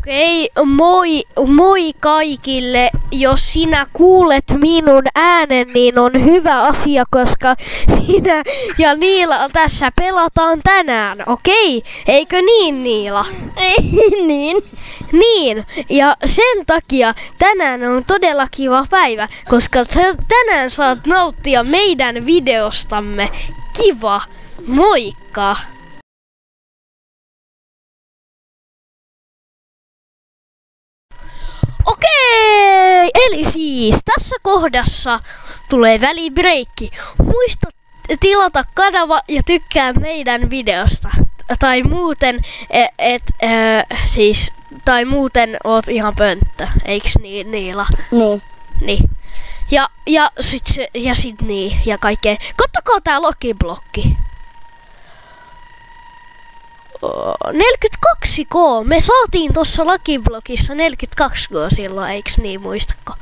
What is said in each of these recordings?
Okei, moi kaikille. Jos sinä kuulet minun äänen, niin on hyvä asia, koska minä ja Niila tässä pelataan tänään. Okei, eikö niin, Niila? Ei niin. Niin, ja sen takia tänään on todella kiva päivä, koska tänään saat nauttia meidän videostamme. Kiva, moikka! Okei, eli siis tässä kohdassa tulee välibreikki. Muista tilata kanava ja tykkää meidän videosta. Tai muuten, tai muuten oot ihan pönttö, eiks niin, Niila? Niin. Ja sit niin, ja kaikkea. Kattokaa tää logiblokki. 42K. Me saatiin tossa logiblokissa 42K silloin, eiks niin, muistako?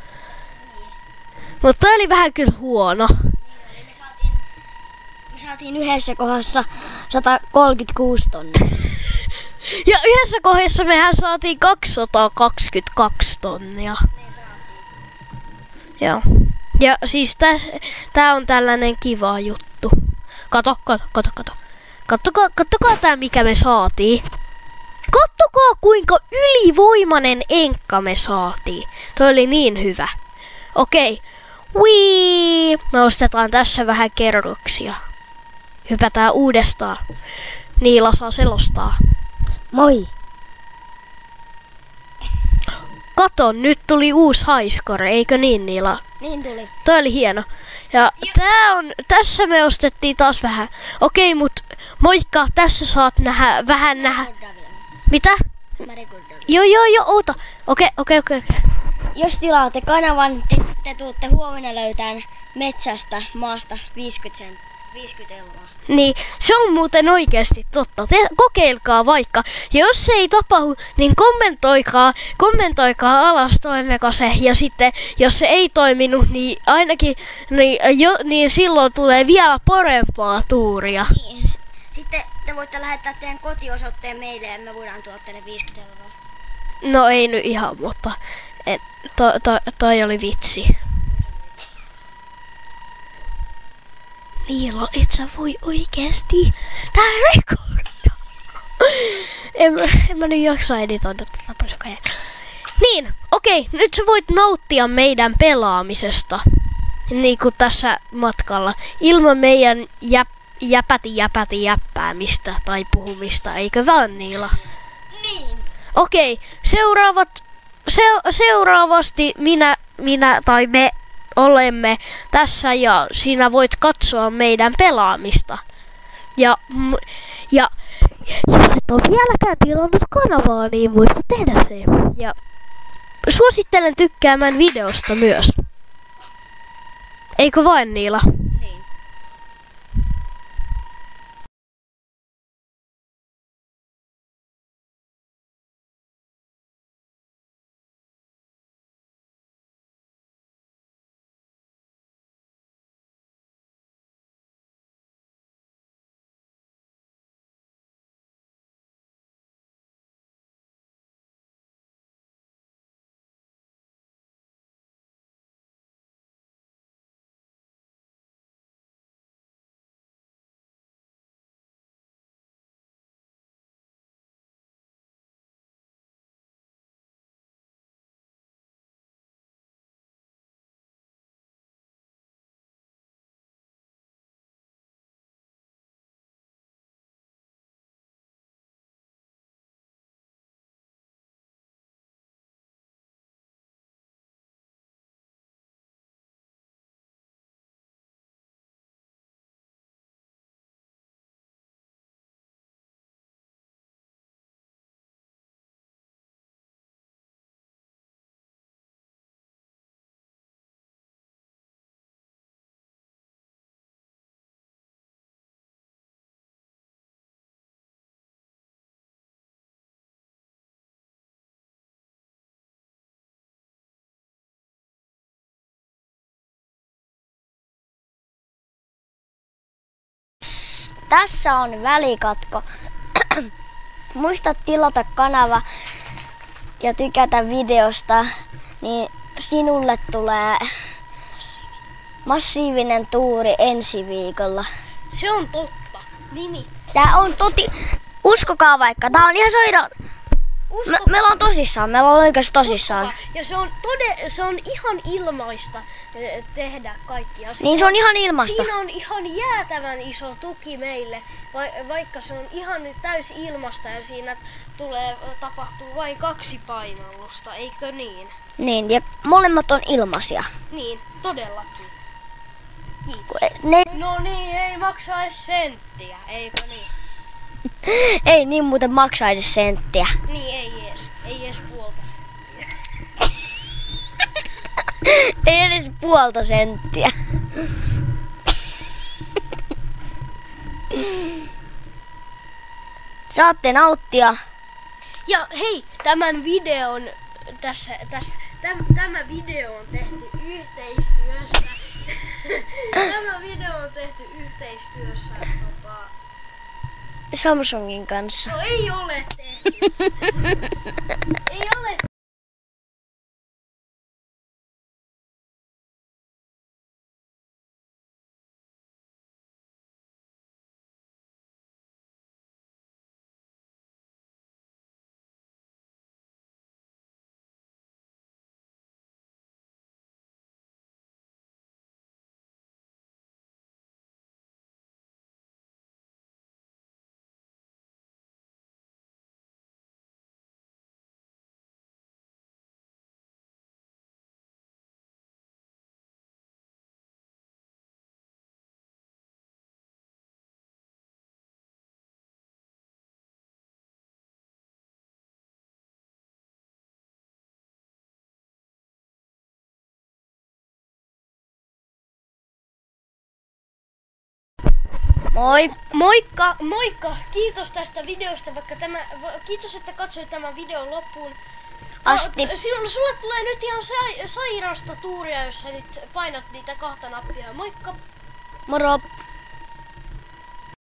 Mutta toi oli vähän kyllä huono. Me saatiin yhdessä kohdassa 136 tonnia. Ja yhdessä kohdassa mehän saatiin 222 tonnia. Joo. Ja siis tää on tällainen kiva juttu. Kato. Kattokaa tää mikä me saatiin. Kattokaa kuinka ylivoimainen enkka me saatiin. Toi oli niin hyvä. Okei. Wii! Me ostetaan tässä vähän kerroksia. Hypätään uudestaan. Niila saa selostaa. Moi! Kato, nyt tuli uusi highscore, eikö niin, Niila? Niin tuli. Toi oli hieno. Ja tässä me ostettiin taas vähän. Okei, mut moikka, tässä saat vähän nähdä. Mitä? Joo, oota. Okei. Jos tilaatte kanavan, te tuutte huomenna löytään metsästä maasta 50 euroa. Niin, se on muuten oikeasti totta. Kokeilkaa vaikka. Ja jos se ei tapahdu, niin kommentoikaa alas toimiko se. Ja sitten, jos se ei toiminut, niin ainakin niin silloin tulee vielä parempaa tuuria. Niin, sitten te voitte lähettää teidän kotiosoitteen meille ja me voidaan tuoda teille 50 euroa. No ei nyt ihan, mutta toi oli vitsi. Niila, et sä voi oikeesti. Tää rekordia. En mä nyt jaksa editoida tätä paljon. Niin, okei, nyt sä voit nauttia meidän pelaamisesta. Niinku tässä matkalla. Ilman meidän jäppäämistä tai puhumista, eikö vaan, Niila? Niin. Okei, seuraavasti minä tai me olemme tässä ja sinä voit katsoa meidän pelaamista. Ja jos et ole vieläkään tilannut kanavaa, niin muista tehdä se. Ja suosittelen tykkäämään videosta myös. Eikö vain, Niila? Niin. Tässä on välikatko. Muista tilata kanava ja tykätä videosta, niin sinulle tulee massiivinen tuuri ensi viikolla. Se on totta. Se on uskokaa vaikka, tää on ihan sairaan. Meillä on tosissaan, meillä on oikeasti tosissaan. Uskokaa. Ja se on ihan ilmaista tehdä kaikki asiat. Niin se on ihan ilmasta. Siinä on ihan jäätävän iso tuki meille, vaikka se on ihan täys ilmasta ja siinä tapahtuu vain 2 painallusta, eikö niin? Niin, ja molemmat on ilmaisia. Niin, todellakin. Kiitos. No niin, ei maksa edes senttiä, eikö niin? Ei niin muuten maksaisi senttiä. Niin, ei edes puolta senttiä. Ei edes puolta senttiä. Saatte nauttia. Ja hei, tämän videon tämä video on tehty yhteistyössä. Tämä video on tehty yhteistyössä Samsungin kanssa. No ei ole tehty. Ei ole. Moi! Moikka! Kiitos tästä videosta, kiitos, että katsoit tämän videon loppuun Asti. Sulle tulee nyt ihan sairasta tuuria, jos sä nyt painat niitä 2 nappia. Moikka! Moro!